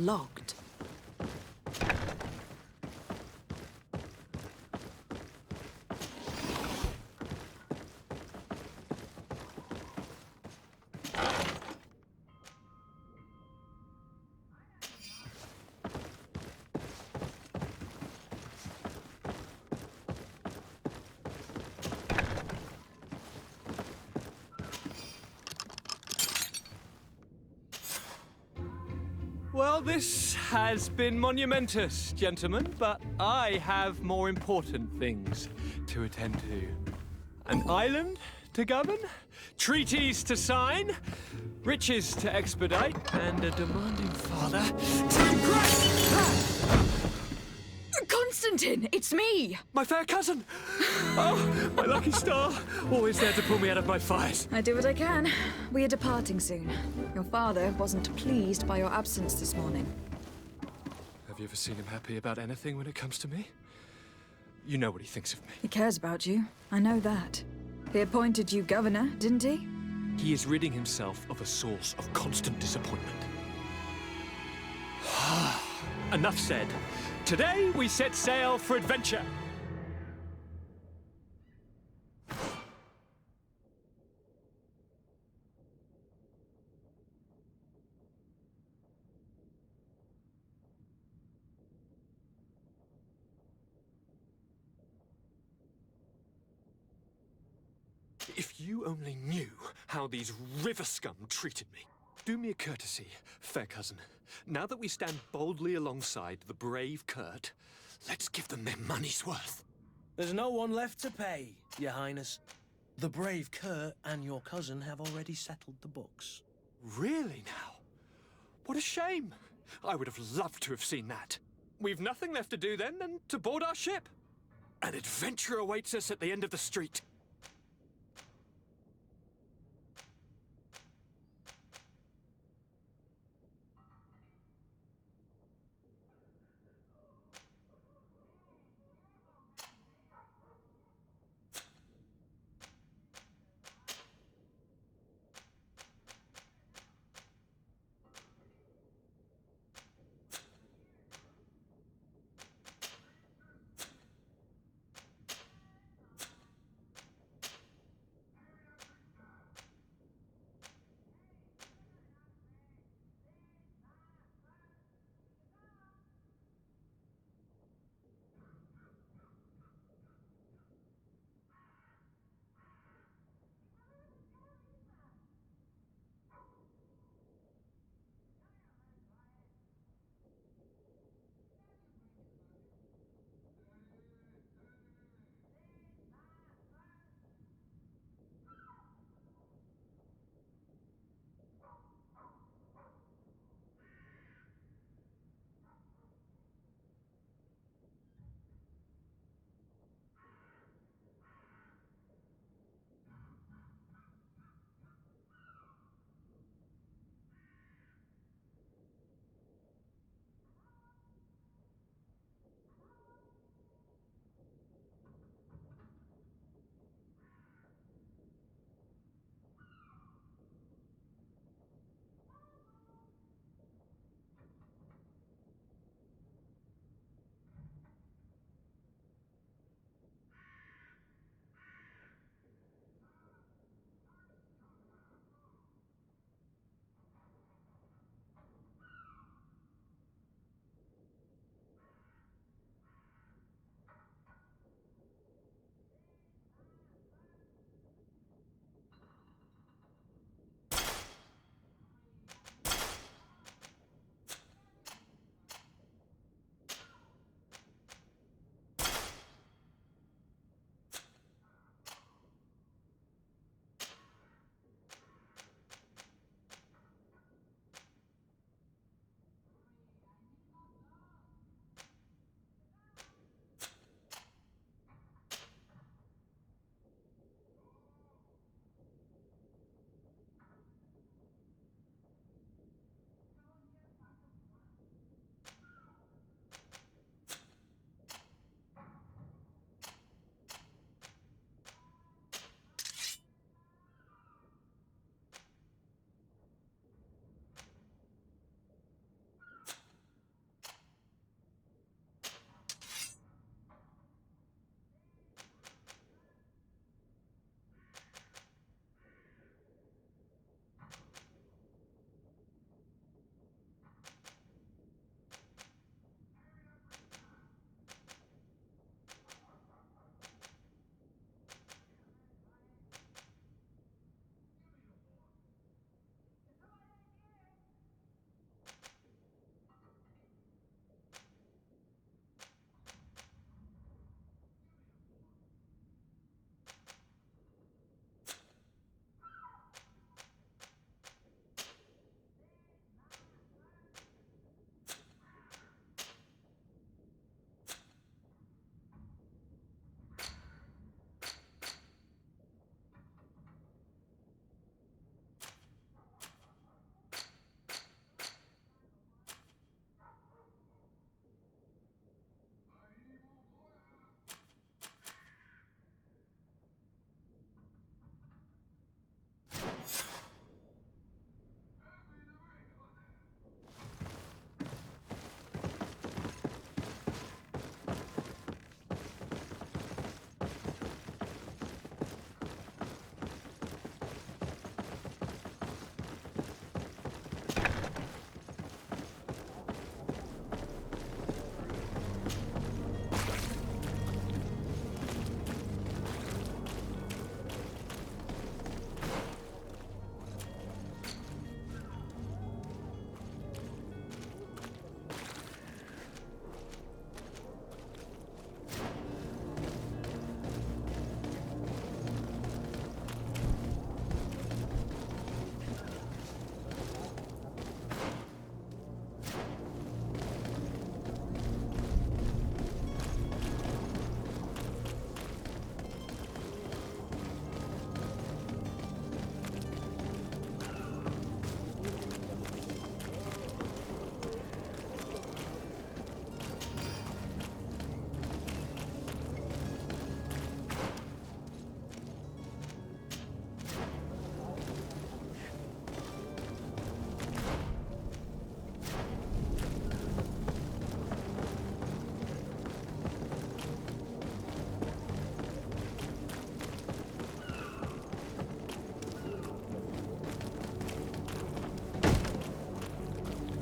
locked. Well, this has been monumentous, gentlemen, but I have more important things to attend to. An island to govern, treaties to sign, riches to expedite, and a demanding father to impress! Constantine, it's me! My fair cousin! Oh, my lucky star! Always there to pull me out of my fires. I do what I can. We are departing soon. Your father wasn't pleased by your absence this morning. Have you ever seen him happy about anything when it comes to me? You know what he thinks of me. He cares about you. I know that. He appointed you governor, didn't he? He is ridding himself of a source of constant disappointment. Enough said. Today we set sail for adventure. If you only knew how these river scum treated me. Do me a courtesy, fair cousin. Now that we stand boldly alongside the brave Kurt, let's give them their money's worth. There's no one left to pay, Your Highness. The brave Kurt and your cousin have already settled the books. Really now? What a shame. I would have loved to have seen that. We've nothing left to do then than to board our ship. An adventure awaits us at the end of the street.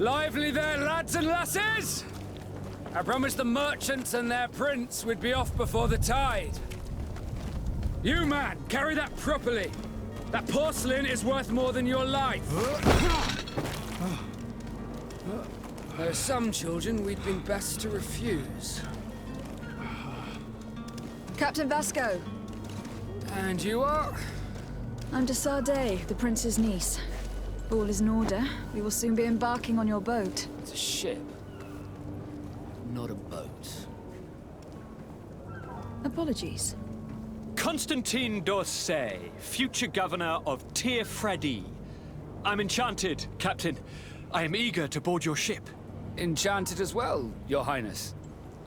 Lively there, lads and lasses! I promised the merchants and their prince we'd be off before the tide. You, man, carry that properly. That porcelain is worth more than your life. There are some children we'd been best to refuse. Captain Vasco. And you are? I'm de Sade, the prince's niece. If all is in order, we will soon be embarking on your boat. It's a ship. Not a boat. Apologies. Constantine d'Orsay, future governor of Tir-Fredi. I'm enchanted, Captain. I am eager to board your ship. Enchanted as well, Your Highness.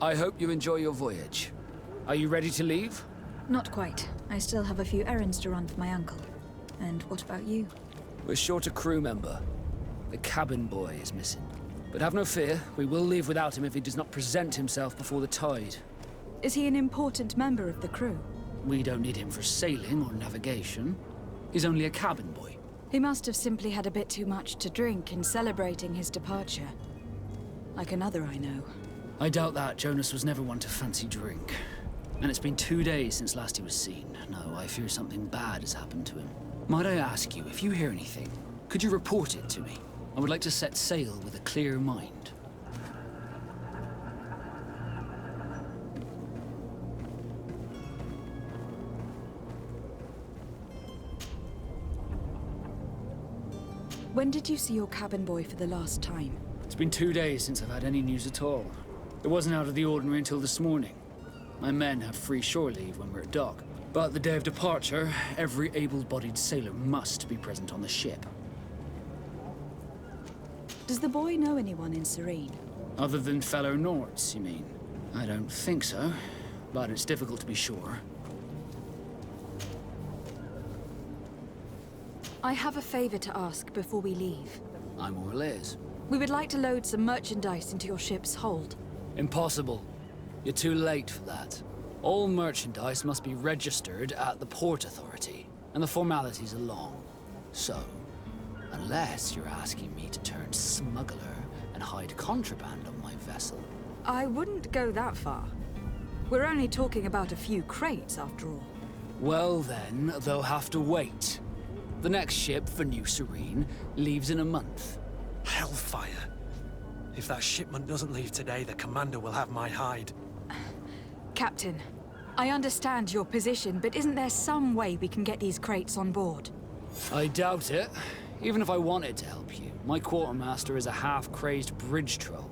I hope you enjoy your voyage. Are you ready to leave? Not quite. I still have a few errands to run for my uncle. And what about you? We're short a crew member. The cabin boy is missing. But have no fear, we will leave without him if he does not present himself before the tide. Is he an important member of the crew? We don't need him for sailing or navigation. He's only a cabin boy. He must have simply had a bit too much to drink in celebrating his departure. Like another I know. I doubt that. Jonas was never one to fancy drink. And it's been 2 days since last he was seen. No, I fear something bad has happened to him. Might I ask you, if you hear anything, could you report it to me? I would like to set sail with a clear mind. When did you see your cabin boy for the last time? It's been 2 days since I've had any news at all. It wasn't out of the ordinary until this morning. My men have free shore leave when we're at dock. But the day of departure, every able-bodied sailor must be present on the ship. Does the boy know anyone in Serene? Other than fellow Norts, you mean? I don't think so, but it's difficult to be sure. I have a favor to ask before we leave. I'm all ears. We would like to load some merchandise into your ship's hold. Impossible. You're too late for that. All merchandise must be registered at the Port Authority, and the formalities are long. So, unless you're asking me to turn smuggler and hide contraband on my vessel. I wouldn't go that far. We're only talking about a few crates, after all. Well then, they'll have to wait. The next ship for New Serene leaves in a month. Hellfire. If that shipment doesn't leave today, the commander will have my hide. Captain, I understand your position, but isn't there some way we can get these crates on board? I doubt it. Even if I wanted to help you, my quartermaster is a half-crazed bridge troll.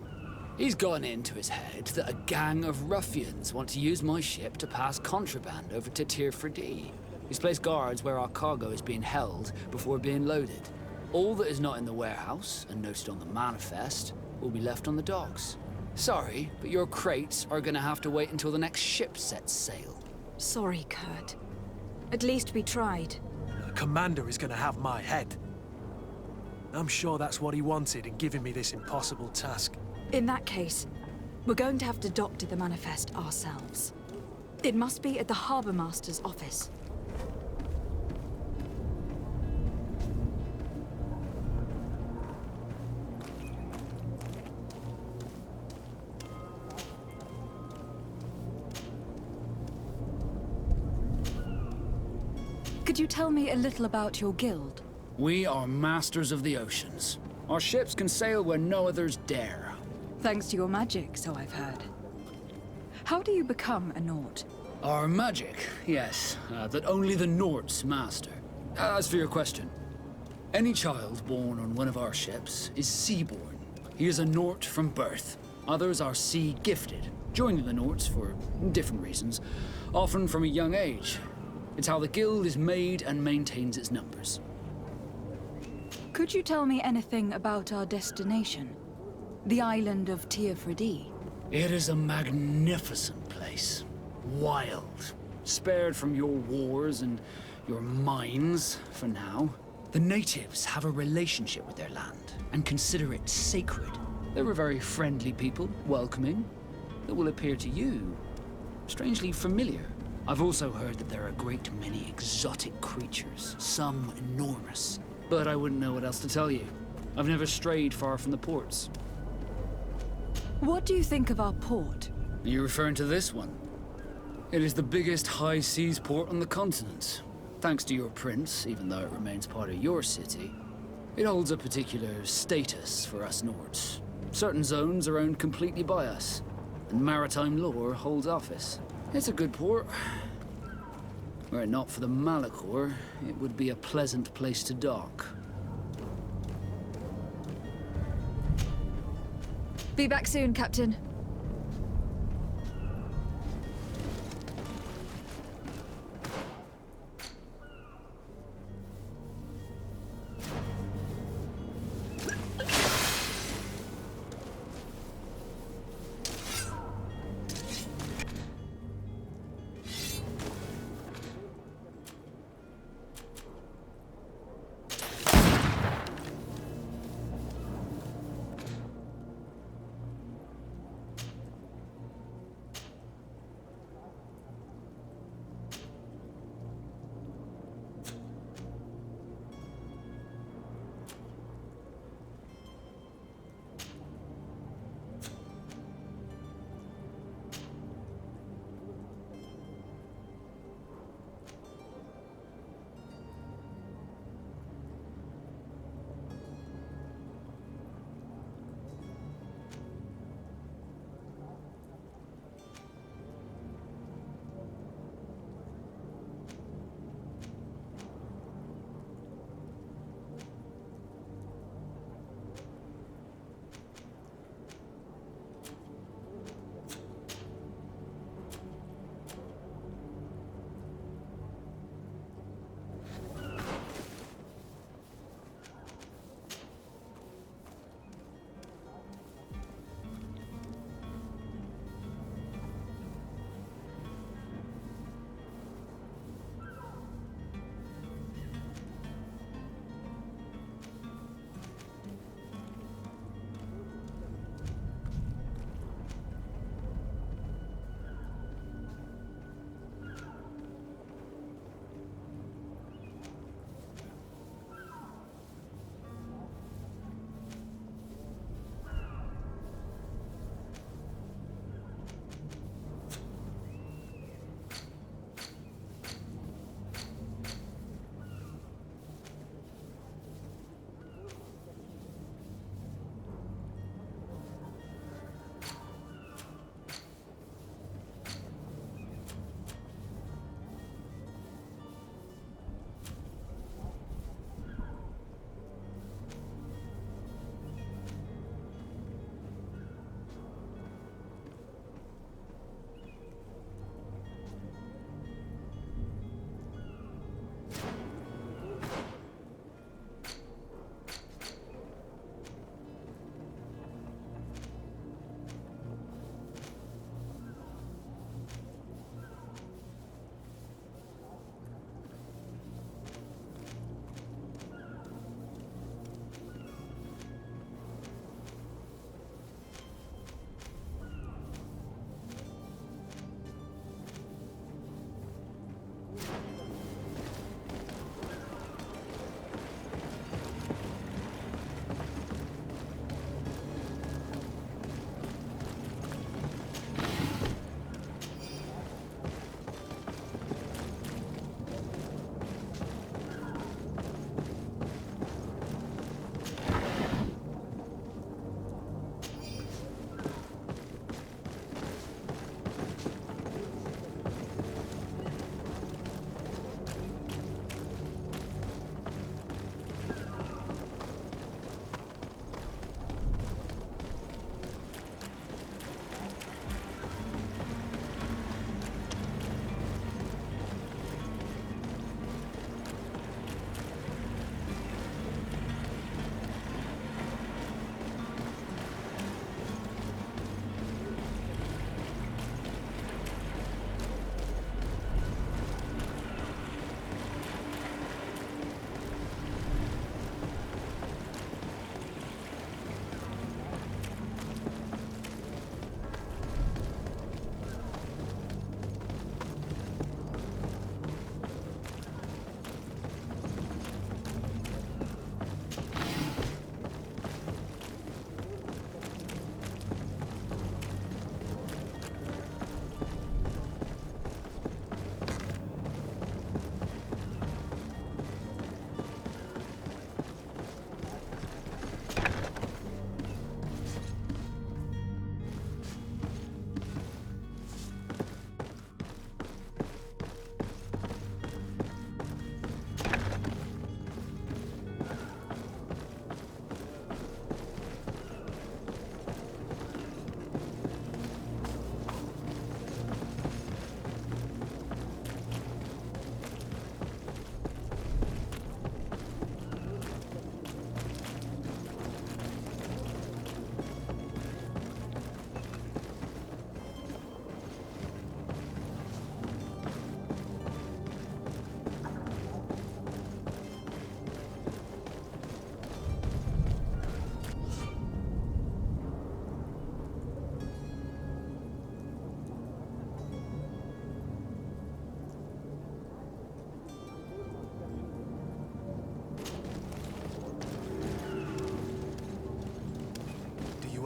He's gotten into his head that a gang of ruffians want to use my ship to pass contraband over to Tir-Fredi. He's placed guards where our cargo is being held before being loaded. All that is not in the warehouse, and noted on the manifest, will be left on the docks. Sorry, but your crates are gonna have to wait until the next ship sets sail. Sorry, Kurt. At least we tried. The commander is gonna have my head. I'm sure that's what he wanted in giving me this impossible task. In that case, we're going to have to doctor the manifest ourselves. It must be at the Harbour Master's office. Could you tell me a little about your guild? We are masters of the oceans. Our ships can sail where no others dare. Thanks to your magic, so I've heard. How do you become a Nort? Our magic, yes, that only the Norts master. As for your question, any child born on one of our ships is sea-born. He is a Nort from birth. Others are sea-gifted, joining the Norts for different reasons, often from a young age. It's how the guild is made and maintains its numbers. Could you tell me anything about our destination? The island of Tir-Fredi? It is a magnificent place. Wild. Spared from your wars and your mines, for now. The natives have a relationship with their land and consider it sacred. They're a very friendly people, welcoming, that will appear to you strangely familiar. I've also heard that there are a great many exotic creatures, some enormous. But I wouldn't know what else to tell you. I've never strayed far from the ports. What do you think of our port? Are you referring to this one? It is the biggest high seas port on the continent. Thanks to your prince, even though it remains part of your city, it holds a particular status for us Nords. Certain zones are owned completely by us, and maritime law holds office. It's a good port. Were it not for the Malachor, it would be a pleasant place to dock. Be back soon, Captain.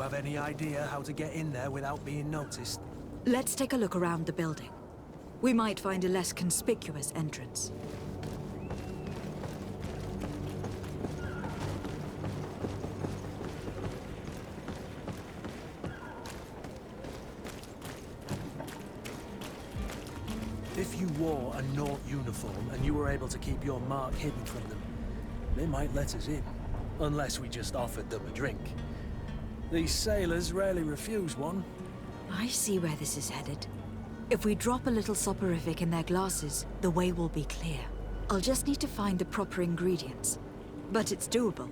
have any idea how to get in there without being noticed? Let's take a look around the building. We might find a less conspicuous entrance. If you wore a Naught uniform and you were able to keep your mark hidden from them, they might let us in. Unless we just offered them a drink. These sailors rarely refuse one. I see where this is headed. If we drop a little soporific in their glasses, the way will be clear. I'll just need to find the proper ingredients. But it's doable.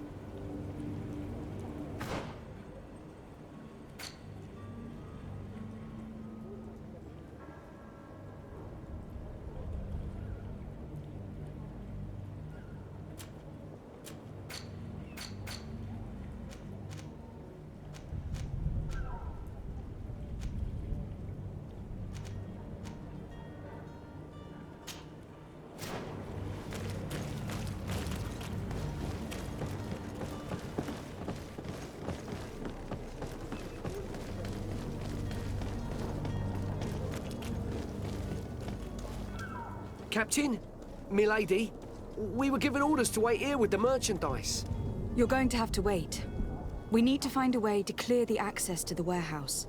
Captain, milady, we were given orders to wait here with the merchandise. You're going to have to wait. We need to find a way to clear the access to the warehouse.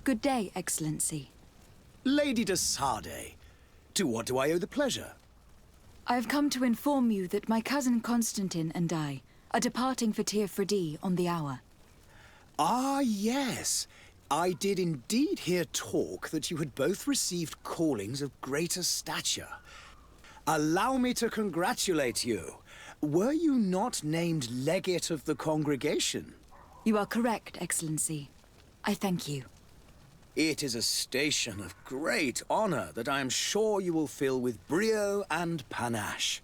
Good day, Excellency. Lady de Sardet, to what do I owe the pleasure? I have come to inform you that my cousin Constantine and I are departing for Tir-Fredi on the hour. Ah, yes. I did indeed hear talk that you had both received callings of greater stature. Allow me to congratulate you. Were you not named legate of the congregation? You are correct, Excellency. I thank you. It is a station of great honor that I am sure you will fill with brio and panache.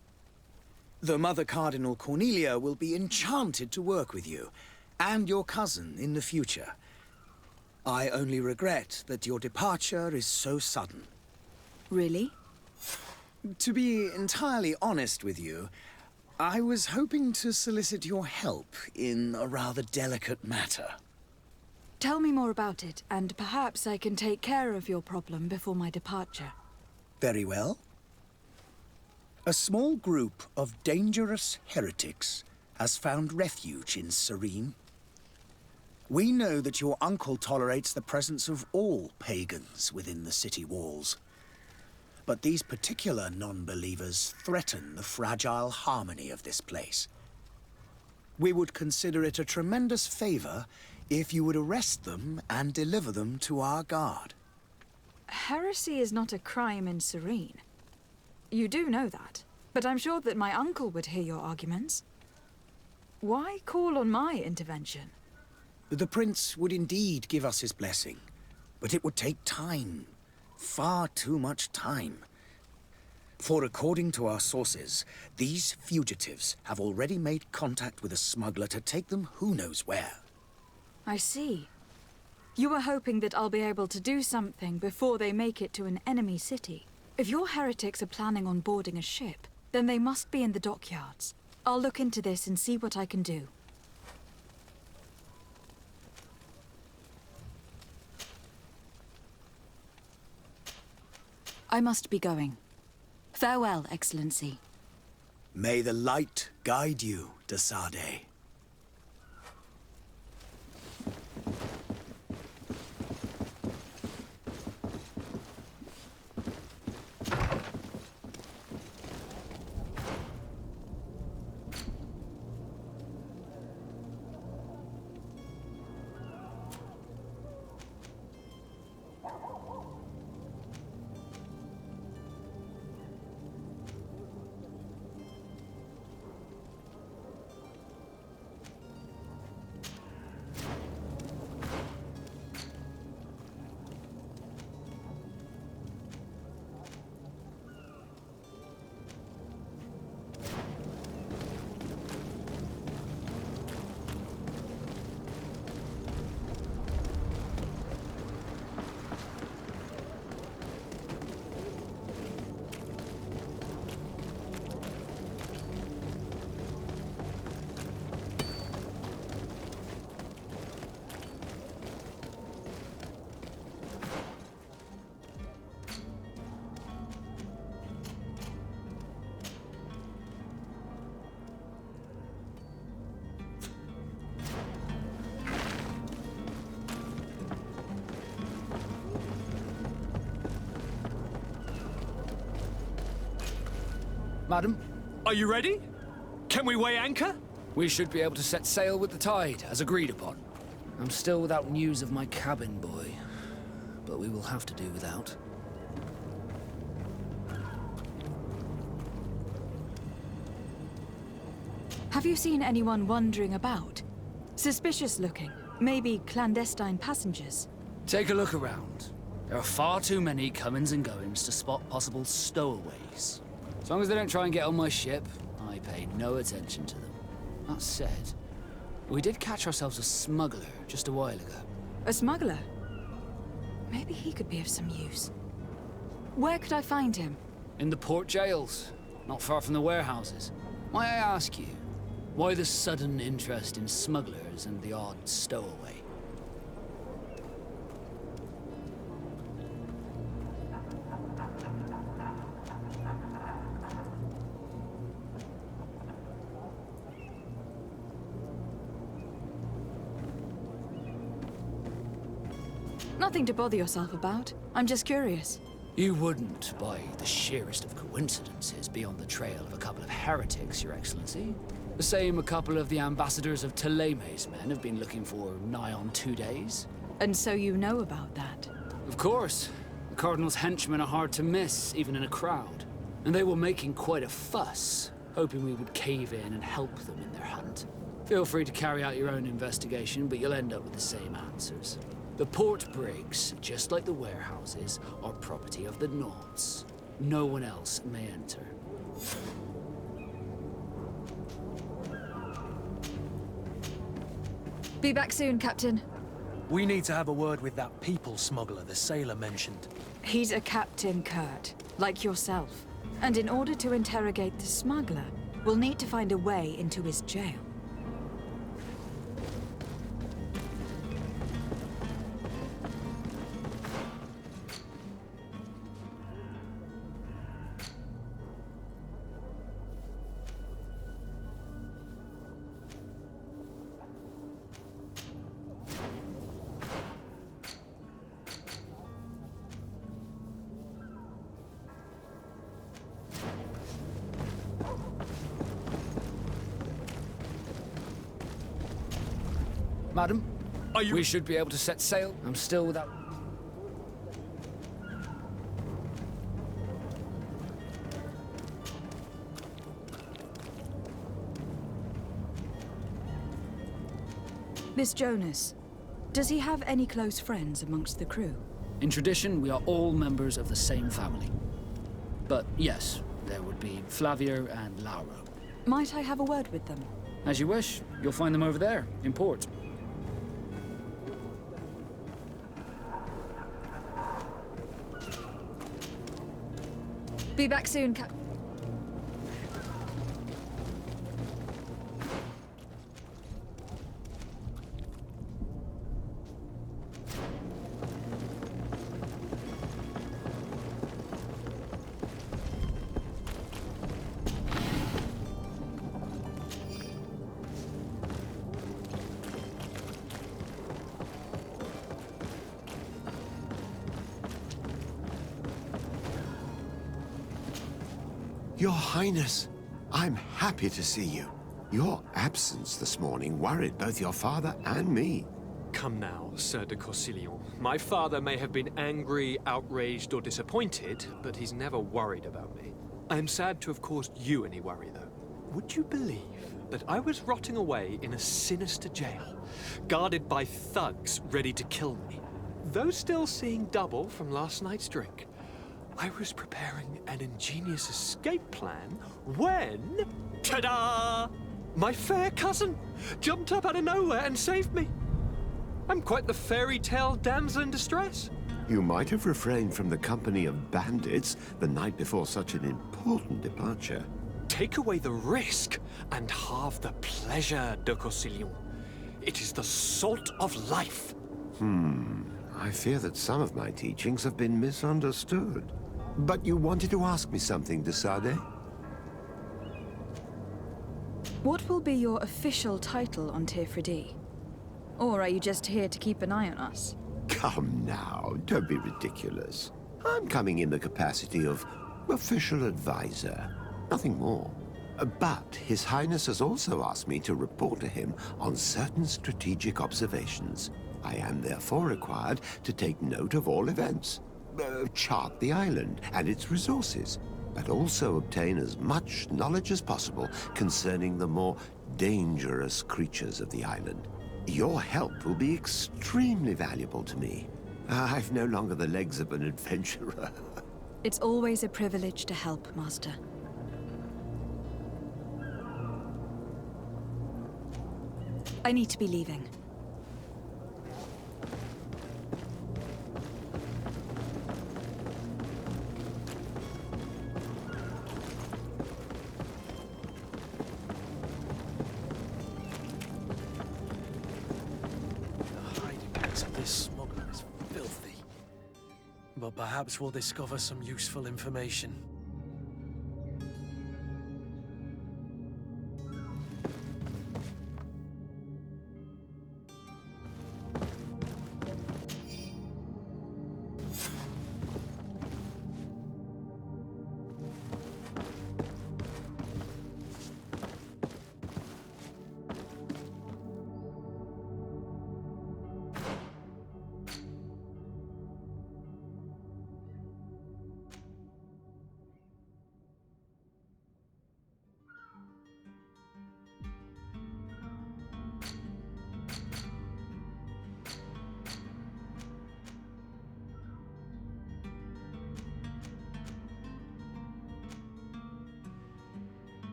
The Mother Cardinal Cornelia will be enchanted to work with you, and your cousin in the future. I only regret that your departure is so sudden. Really? To be entirely honest with you, I was hoping to solicit your help in a rather delicate matter. Tell me more about it, and perhaps I can take care of your problem before my departure. Very well. A small group of dangerous heretics has found refuge in Serene. We know that your uncle tolerates the presence of all pagans within the city walls. But these particular non-believers threaten the fragile harmony of this place. We would consider it a tremendous favor if you would arrest them and deliver them to our guard. Heresy is not a crime in Serene. You do know that, but I'm sure that my uncle would hear your arguments. Why call on my intervention? The prince would indeed give us his blessing, but it would take time. Far too much time. For according to our sources, these fugitives have already made contact with a smuggler to take them who knows where. I see. You were hoping that I'll be able to do something before they make it to an enemy city. If your heretics are planning on boarding a ship, then they must be in the dockyards. I'll look into this and see what I can do. I must be going. Farewell, Excellency. May the light guide you, de Sardet. Madam, Are you ready? Can we weigh anchor? we should be able to set sail with the tide, as agreed upon. I'm still without news of my cabin boy, but we will have to do without. Have you seen anyone wandering about? Suspicious looking. Maybe clandestine passengers. Take a look around. There are far too many comings and goings to spot possible stowaways. As long as they don't try and get on my ship, I pay no attention to them. That said, we did catch ourselves a smuggler just a while ago. A smuggler? Maybe he could be of some use. Where could I find him? In the port jails, not far from the warehouses. May I ask you, why the sudden interest in smugglers and the odd stowaway? Nothing to bother yourself about. I'm just curious. You wouldn't, by the sheerest of coincidences, be on the trail of a couple of heretics, Your Excellency. The same a couple of the ambassadors of Teleme's men have been looking for nigh on 2 days. And so you know about that? Of course. The Cardinal's henchmen are hard to miss, even in a crowd. And they were making quite a fuss, hoping we would cave in and help them in their hunt. Feel free to carry out your own investigation, but you'll end up with the same answers. The port brigs, just like the warehouses, are property of the Nauts. No one else may enter. Be back soon, Captain. We need to have a word with that people smuggler the sailor mentioned. He's a Captain Kurt, like yourself. And in order to interrogate the smuggler, we'll need to find a way into his jail. Madam, Are you... we should be able to set sail. I'm still without... Miss Jonas, does he have any close friends amongst the crew? In tradition, we are all members of the same family. But yes, there would be Flavio and Lauro. Might I have a word with them? As you wish. You'll find them over there, in port. Be back soon, Cap... Your Highness, I'm happy to see you. Your absence this morning worried both your father and me. Come now, Sir de Corsilion. My father may have been angry, outraged, or disappointed, but he's never worried about me. I am sad to have caused you any worry, though. Would you believe that I was rotting away in a sinister jail, guarded by thugs ready to kill me? Though still seeing double from last night's drink, I was preparing an ingenious escape plan when... ta-da! My fair cousin jumped up out of nowhere and saved me. I'm quite the fairy tale damsel in distress. You might have refrained from the company of bandits the night before such an important departure. Take away the risk and halve the pleasure, de Corsilion. It is the salt of life. I fear that some of my teachings have been misunderstood. But you wanted to ask me something, de Sade? What will be your official title on Tifredi? Or are you just here to keep an eye on us? Come now, don't be ridiculous. I'm coming in the capacity of official advisor, nothing more. But His Highness has also asked me to report to him on certain strategic observations. I am therefore required to take note of all events, chart the island and its resources, but also obtain as much knowledge as possible concerning the more dangerous creatures of the island. Your help will be extremely valuable to me. I've no longer the legs of an adventurer. It's always a privilege to help, Master. I need to be leaving. The hiding place of this smuggler is filthy. But perhaps we'll discover some useful information.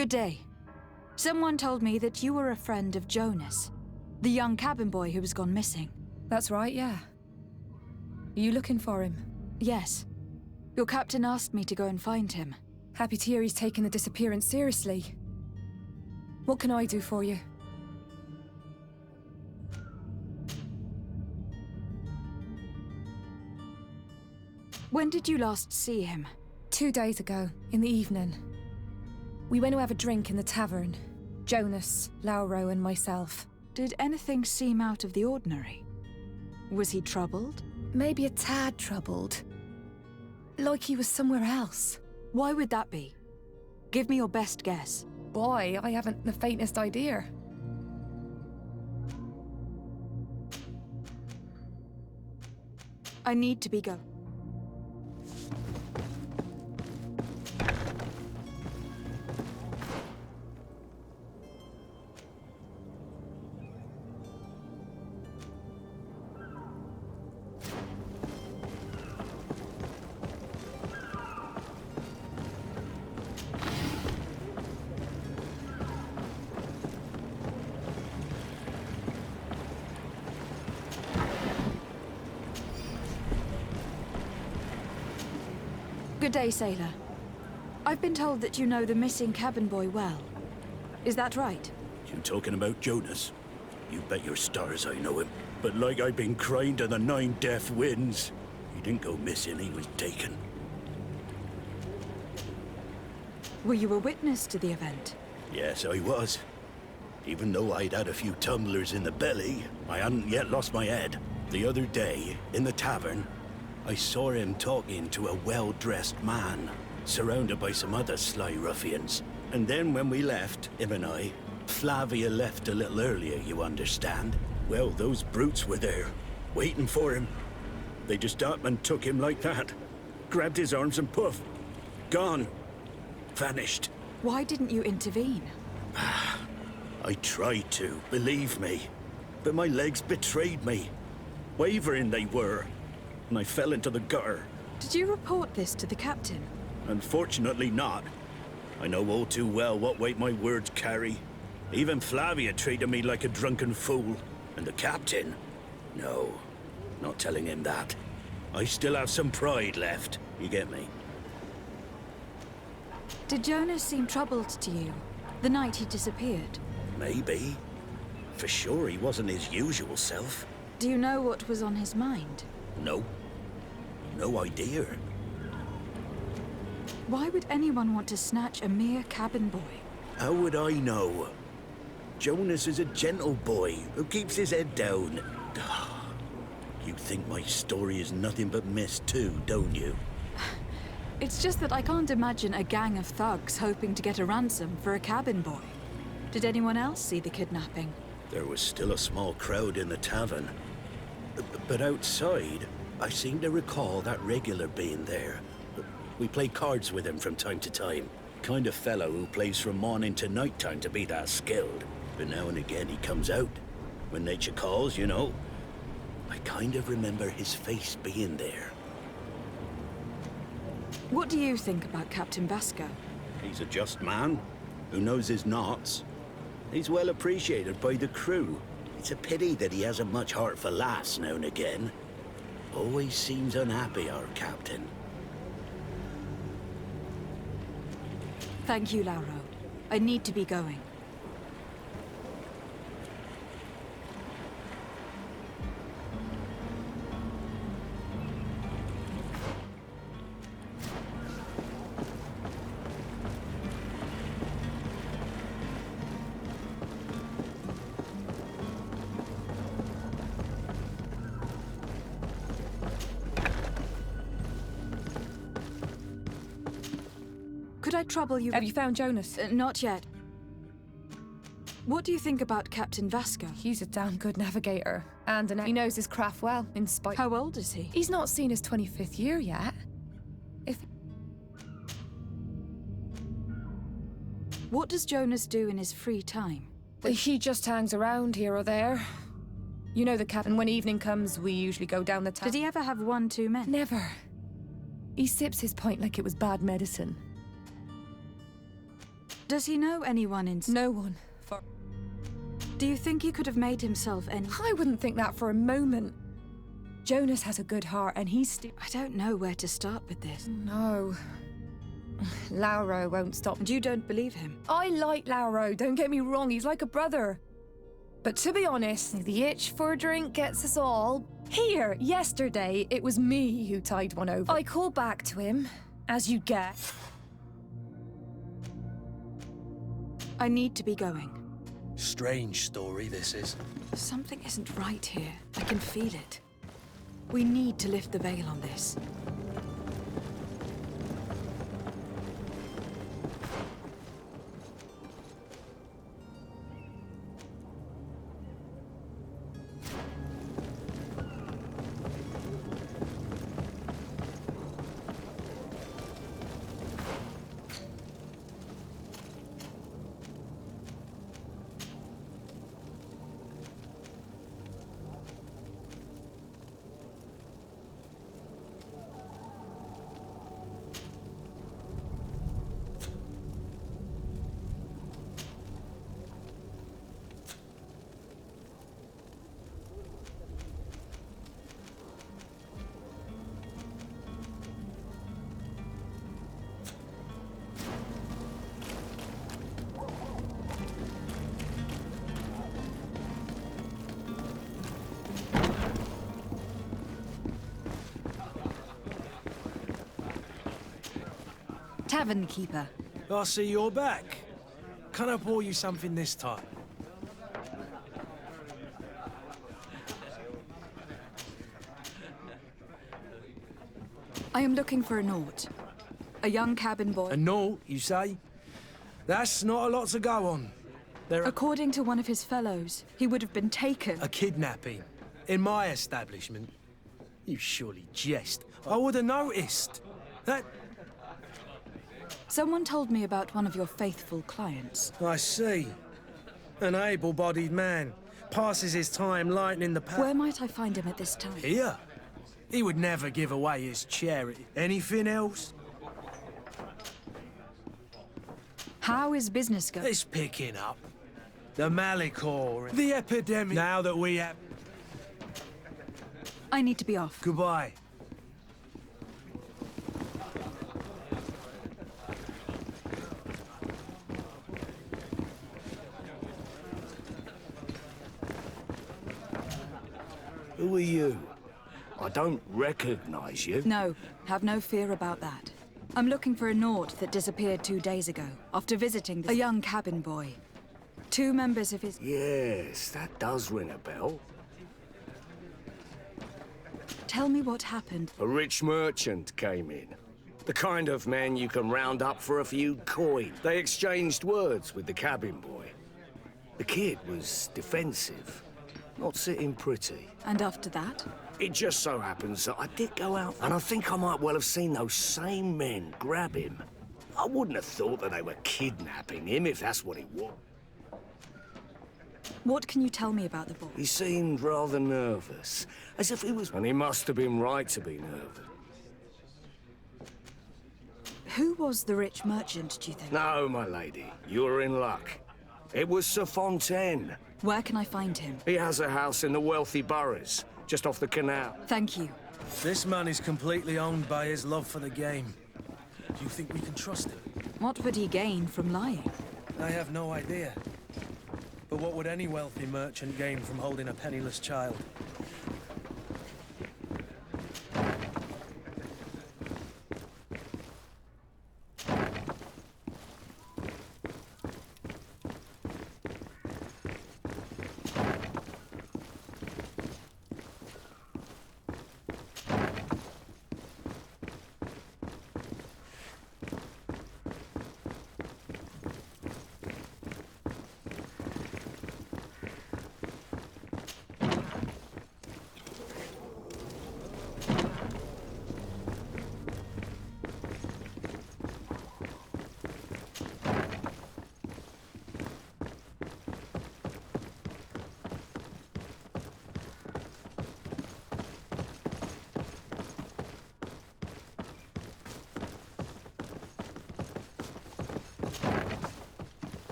Good day. Someone told me that you were a friend of Jonas, the young cabin boy who has gone missing. That's right, yeah. Are you looking for him? Yes. Your captain asked me to go and find him. Happy to hear he's taken the disappearance seriously. What can I do for you? When did you last see him? 2 days ago, in the evening. We went to have a drink in the tavern. Jonas, Lauro and myself. Did anything seem out of the ordinary? Was he troubled? Maybe a tad troubled. Like he was somewhere else. Why would that be? Give me your best guess. Why? I haven't the faintest idea. I need to be going. Good day, sailor. I've been told that you know the missing cabin boy well. Is that right? You talking about Jonas? You bet your stars I know him. But like I've been crying to the 9 deaf winds, he didn't go missing, he was taken. Were you a witness to the event? Yes, I was. Even though I'd had a few tumblers in the belly, I hadn't yet lost my head. The other day, in the tavern, I saw him talking to a well-dressed man, surrounded by some other sly ruffians. And then when we left, him and I, Flavia left a little earlier, you understand. Well, those brutes were there, waiting for him. They just up and took him like that. Grabbed his arms and poof, gone. Vanished. Why didn't you intervene? I tried to, believe me. But my legs betrayed me. Wavering they were. And I fell into the gutter. Did you report this to the captain? Unfortunately not. I know all too well what weight my words carry. Even Flavia treated me like a drunken fool. And the captain? No, not telling him that. I still have some pride left, you get me? Did Jonas seem troubled to you the night he disappeared? Maybe. For sure he wasn't his usual self. Do you know what was on his mind? No. No idea. Why would anyone want to snatch a mere cabin boy? How would I know? Jonas is a gentle boy who keeps his head down. You think my story is nothing but mist too, don't you? It's just that I can't imagine a gang of thugs hoping to get a ransom for a cabin boy. Did anyone else see the kidnapping? There was still a small crowd in the tavern. But outside, I seem to recall that regular being there. We play cards with him from time to time. Kind of fellow who plays from morning to night time to be that skilled. But now and again he comes out. When nature calls, you know. I kind of remember his face being there. What do you think about Captain Vasco? He's a just man who knows his knots. He's well appreciated by the crew. It's a pity that he hasn't much heart for laughs now and again. Always seems unhappy, our captain. Thank you, Lauro. I need to be going. Could I trouble you? Have you found Jonas? Not yet. What do you think about Captain Vasco? He's a damn good navigator. And he knows his craft well, in spite... How old is he? He's not seen his 25th year yet. What does Jonas do in his free time? He just hangs around here or there. You know the captain, when evening comes, we usually go down the town. Did he ever have one too many? Never. He sips his pint like it was bad medicine. Does he know anyone in... No one. Do you think he could have made himself any... I wouldn't think that for a moment. Jonas has a good heart and he's I don't know where to start with this. No. Lauro won't stop. And you don't believe him? I like Lauro, don't get me wrong, he's like a brother. But to be honest, the itch for a drink gets us all. Here, yesterday, it was me who tied one over. I called back to him, as you get. I need to be going. Strange story, this is. Something isn't right here. I can feel it. We need to lift the veil on this. Tavern keeper. I see you're back. Can I pour you something this time? I am looking for a Naut. A young cabin boy. A Naut, you say? That's not a lot to go on. According to one of his fellows, he would have been taken. A kidnapping? In my establishment? You surely jest. I would have noticed. That... Someone told me about one of your faithful clients. I see. An able-bodied man. Passes his time lightening the Where might I find him at this time? Here? He would never give away his charity. Anything else? How is business going? It's picking up. The Malicor, the epidemic. Now that we have... I need to be off. Goodbye. Who are you? I don't recognize you. No, have no fear about that. I'm looking for a Naut that disappeared 2 days ago, after visiting a young cabin boy. 2 members of his... Yes, that does ring a bell. Tell me what happened. A rich merchant came in. The kind of man you can round up for a few coin. They exchanged words with the cabin boy. The kid was defensive, not sitting pretty. And after that? It just so happens that I did go out, and I think I might well have seen those same men grab him. I wouldn't have thought that they were kidnapping him, if that's what it was. What can you tell me about the boy? He seemed rather nervous, as if he was... And he must have been right to be nervous. Who was the rich merchant, do you think? No, my lady, you're in luck. It was Sir Fontaine. Where can I find him? He has a house in the wealthy boroughs, just off the canal. Thank you. This man is completely owned by his love for the game. Do you think we can trust him? What would he gain from lying? I have no idea. But what would any wealthy merchant gain from holding a penniless child?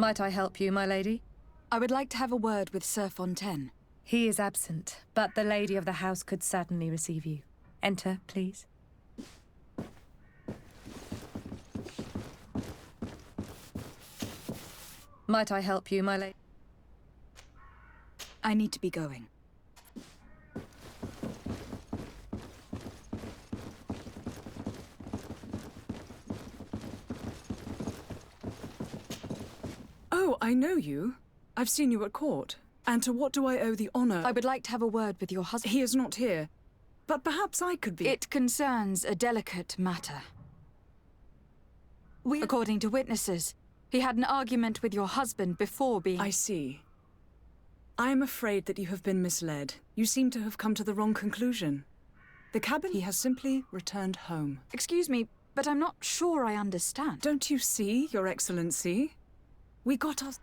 Might I help you, my lady? I would like to have a word with Sir Fontaine. He is absent, but the lady of the house could certainly receive you. Enter, please. Might I help you, my lady? I need to be going. Oh, I know you. I've seen you at court. And to what do I owe the honor? I would like to have a word with your husband. He is not here. But perhaps I could be... It concerns a delicate matter. According to witnesses, he had an argument with your husband before being... I see. I am afraid that you have been misled. You seem to have come to the wrong conclusion. The cabin, he has simply returned home. Excuse me, but I'm not sure I understand. Don't you see, Your Excellency? We got us...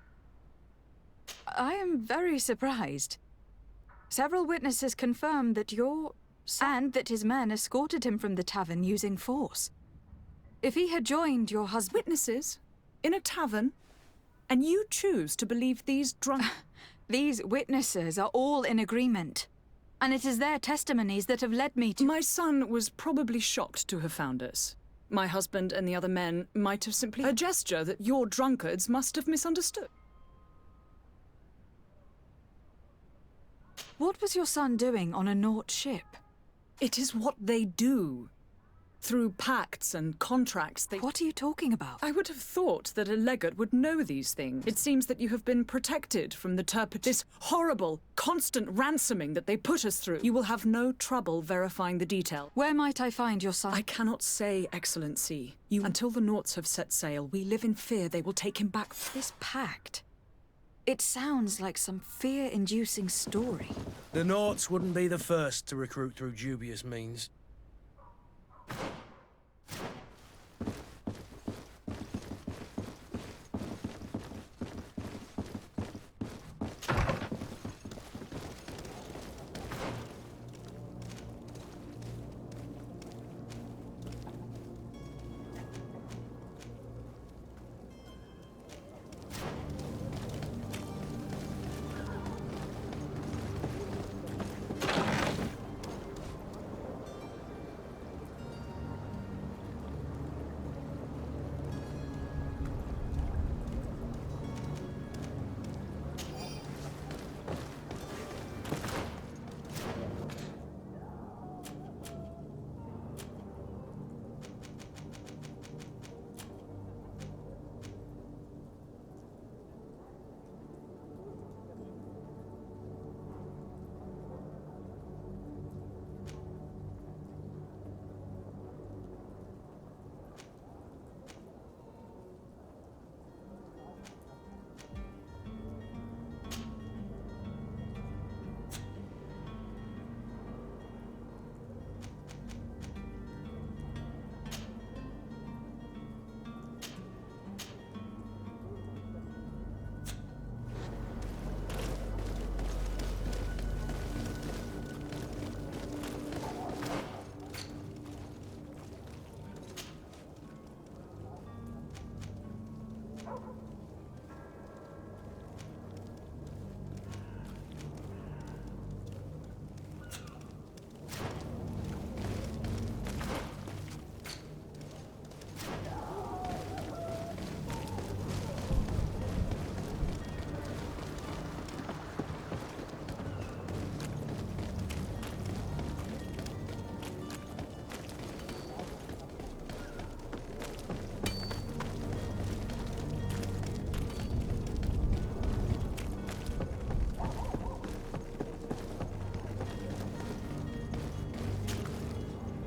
I am very surprised. Several witnesses confirmed that and that his men escorted him from the tavern using force. If he had joined your husband... Witnesses? In a tavern? And you choose to believe these drunk... These witnesses are all in agreement. And it is their testimonies that have led me to... My son was probably shocked to have found us. My husband and the other men might have simply... A gesture that your drunkards must have misunderstood. What was your son doing on a Naut ship? It is what they do. Through pacts and contracts, they... What are you talking about? I would have thought that a legate would know these things. It seems that you have been protected from the this horrible, constant ransoming that they put us through. You will have no trouble verifying the detail. Where might I find your son? I cannot say, Excellency. Until the Nauts have set sail, we live in fear they will take him back. This pact... It sounds like some fear-inducing story. The Nauts wouldn't be the first to recruit through dubious means.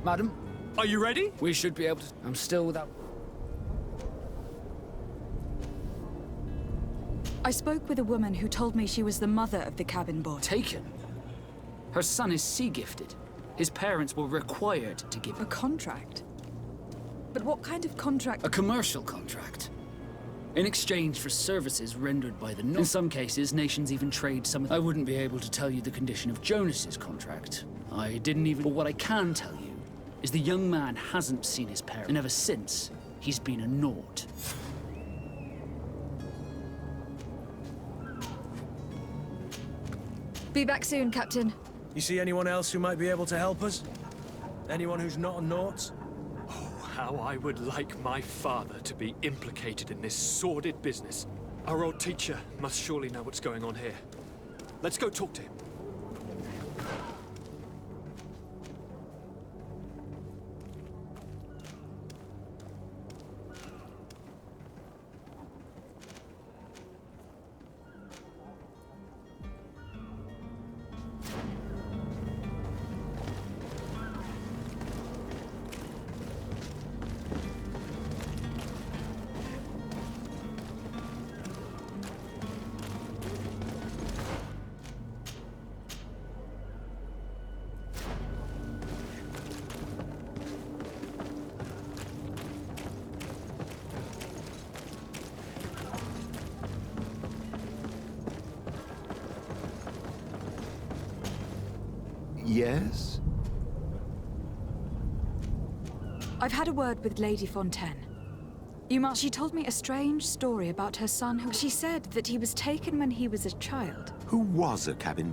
Madam? Are you ready? We should be able to... I'm still without... I spoke with a woman who told me she was the mother of the cabin boy. Taken? Her son is sea-gifted. His parents were required to give A contract? But what kind of contract? a commercial contract. In exchange for services rendered by the North. In some cases, nations even trade some of... I wouldn't be able to tell you the condition of Jonas's contract. I didn't even... But what I can tell you is the young man hasn't seen his parents, and ever since, he's been a Naut. Be back soon, Captain. You see anyone else who might be able to help us? Anyone who's not a Naut? Oh, how I would like my father to be implicated in this sordid business. Our old teacher must surely know what's going on here. Let's go talk to him. Yes? I've had a word with Lady Fontaine. She told me a strange story about her son who... She said that he was taken when he was a child. Who was a cabin boy?